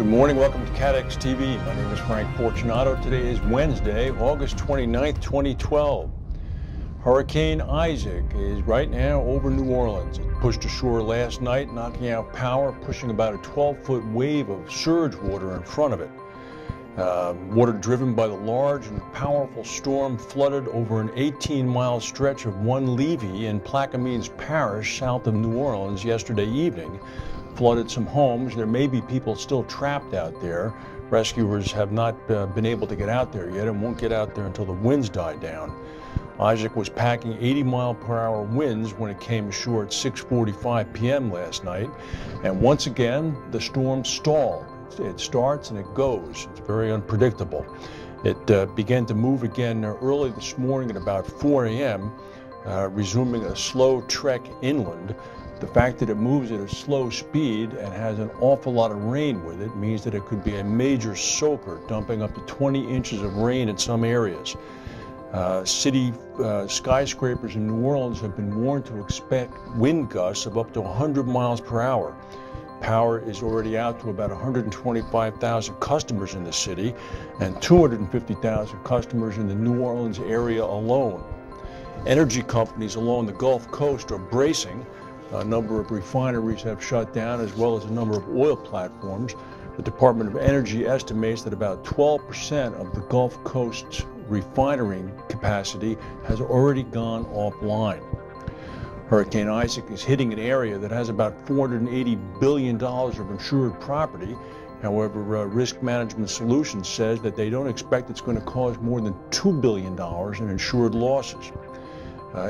Good morning, welcome to CATEX TV. My name is Frank Fortunato. Today is Wednesday, August 29th, 2012. Hurricane Isaac is right now over New Orleans. It pushed ashore last night, knocking out power, pushing about a 12-foot wave of surge water in front of it. Water driven by the large and powerful storm flooded over an 18-mile stretch of one levee in Plaquemines Parish south of New Orleans yesterday evening. Flooded some homes. There may be people still trapped out there. Rescuers have not been able to get out there yet and won't get out there until the winds die down. Isaac was packing 80-mile-per-hour winds when it came ashore at 6:45 p.m. last night. And once again, the storm stalled. It starts and it goes. It's very unpredictable. It began to move again early this morning at about 4 a.m., resuming a slow trek inland. The fact that it moves at a slow speed and has an awful lot of rain with it means that it could be a major soaker, dumping up to 20 inches of rain in some areas. City skyscrapers in New Orleans have been warned to expect wind gusts of up to 100 miles per hour. Power is already out to about 125,000 customers in the city and 250,000 customers in the New Orleans area alone. Energy companies along the Gulf Coast are bracing. A number of refineries have shut down, as well as a number of oil platforms. The Department of Energy estimates that about 12% of the Gulf Coast's refinery capacity has already gone offline. Hurricane Isaac is hitting an area that has about $480 billion of insured property. However, Risk Management Solutions says that they don't expect it's going to cause more than $2 billion in insured losses.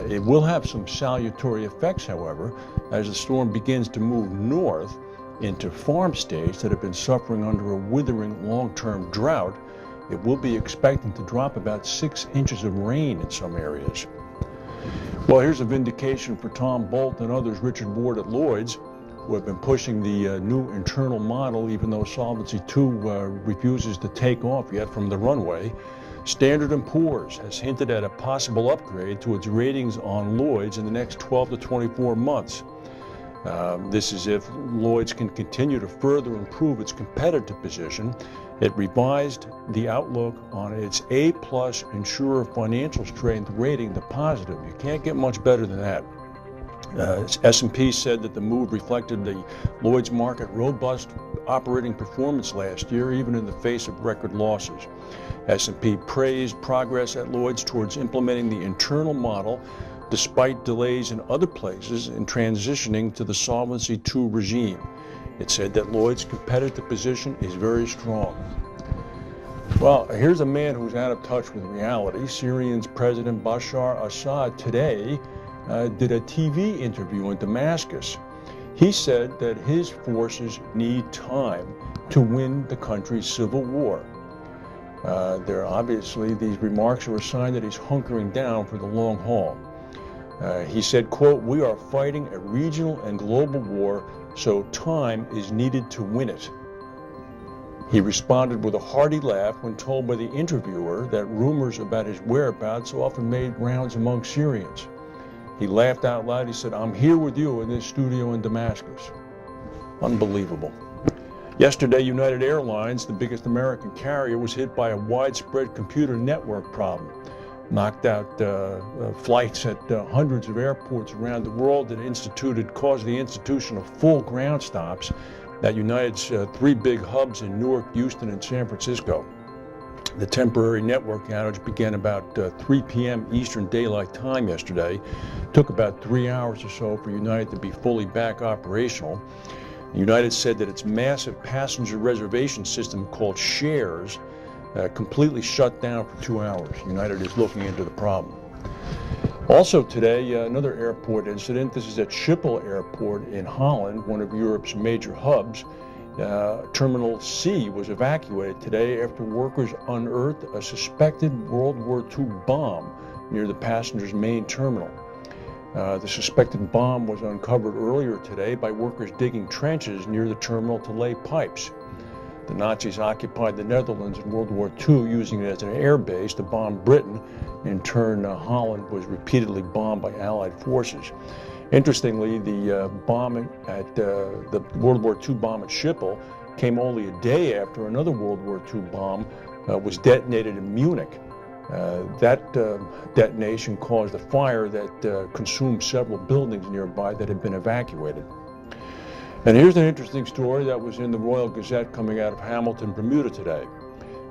It will have some salutary effects, however, as the storm begins to move north into farm states that have been suffering under a withering long-term drought. It will be expecting to drop about 6 inches of rain in some areas. Well, here's a vindication for Tom Bolt and others, Richard Ward at Lloyd's, who have been pushing the new internal model, even though Solvency II refuses to take off yet from the runway. Standard & Poor's has hinted at a possible upgrade to its ratings on Lloyd's in the next 12 to 24 months. This is if Lloyd's can continue to further improve its competitive position. It revised the outlook on its A+ insurer financial strength rating to positive. You can't get much better than that. S&P said that the move reflected the Lloyd's market robust operating performance last year, even in the face of record losses. S&P praised progress at Lloyd's towards implementing the internal model, despite delays in other places in transitioning to the Solvency II regime. It said that Lloyd's competitive position is very strong. Well, here's a man who's out of touch with reality. Syrian's President Bashar Assad today did a TV interview in Damascus. He said that his forces need time to win the country's civil war. Obviously, these remarks are a sign that he's hunkering down for the long haul. He said, quote, "We are fighting a regional and global war, so time is needed to win it." He responded with a hearty laugh when told by the interviewer that rumors about his whereabouts often made rounds among Syrians. He laughed out loud. He said, "I'm here with you in this studio in Damascus." Unbelievable. Yesterday, United Airlines, the biggest American carrier, was hit by a widespread computer network problem. Knocked out flights at hundreds of airports around the world and caused the institution of full ground stops at United's three big hubs in Newark, Houston, and San Francisco. The temporary network outage began about 3 p.m. Eastern Daylight Time yesterday. It took about 3 hours or so for United to be fully back operational. United said that its massive passenger reservation system called Shares completely shut down for 2 hours. United is looking into the problem. Also today, another airport incident. This is at Schiphol Airport in Holland, one of Europe's major hubs. Terminal C was evacuated today after workers unearthed a suspected World War II bomb near the passenger's main terminal. The suspected bomb was uncovered earlier today by workers digging trenches near the terminal to lay pipes. The Nazis occupied the Netherlands in World War II, using it as an air base to bomb Britain. In turn, Holland was repeatedly bombed by Allied forces. Interestingly, the World War II bomb at Schiphol came only a day after another World War II bomb was detonated in Munich. That detonation caused a fire that consumed several buildings nearby that had been evacuated. And here's an interesting story that was in the Royal Gazette coming out of Hamilton, Bermuda today.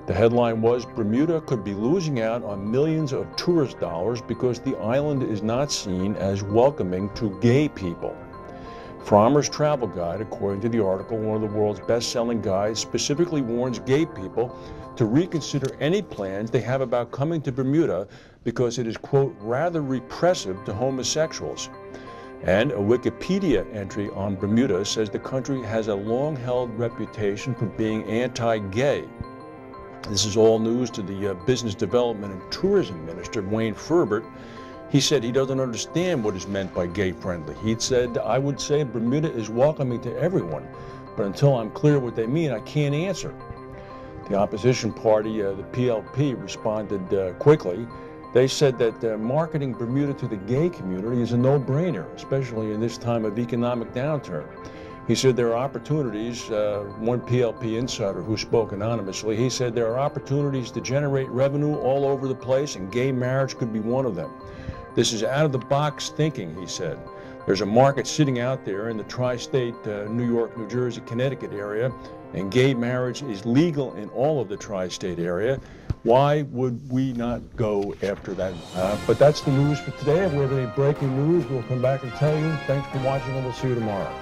The headline was, Bermuda could be losing out on millions of tourist dollars because the island is not seen as welcoming to gay people. Frommer's Travel Guide, according to the article, one of the world's best-selling guides, specifically warns gay people to reconsider any plans they have about coming to Bermuda because it is, quote, rather repressive to homosexuals. And a Wikipedia entry on Bermuda says the country has a long-held reputation for being anti-gay. This is all news to the Business Development and Tourism Minister, Wayne Furbert. He said he doesn't understand what is meant by gay-friendly. He said, I would say Bermuda is welcoming to everyone, but until I'm clear what they mean, I can't answer. The opposition party, the PLP, responded quickly. They said that marketing Bermuda to the gay community is a no-brainer, especially in this time of economic downturn. He said there are opportunities, one PLP insider who spoke anonymously, he said there are opportunities to generate revenue all over the place, and gay marriage could be one of them. This is out-of-the-box thinking, he said. There's a market sitting out there in the tri-state New York, New Jersey, Connecticut area, and gay marriage is legal in all of the tri-state area. Why would we not go after that? But that's the news for today. If we have any breaking news, we'll come back and tell you. Thanks for watching, and we'll see you tomorrow.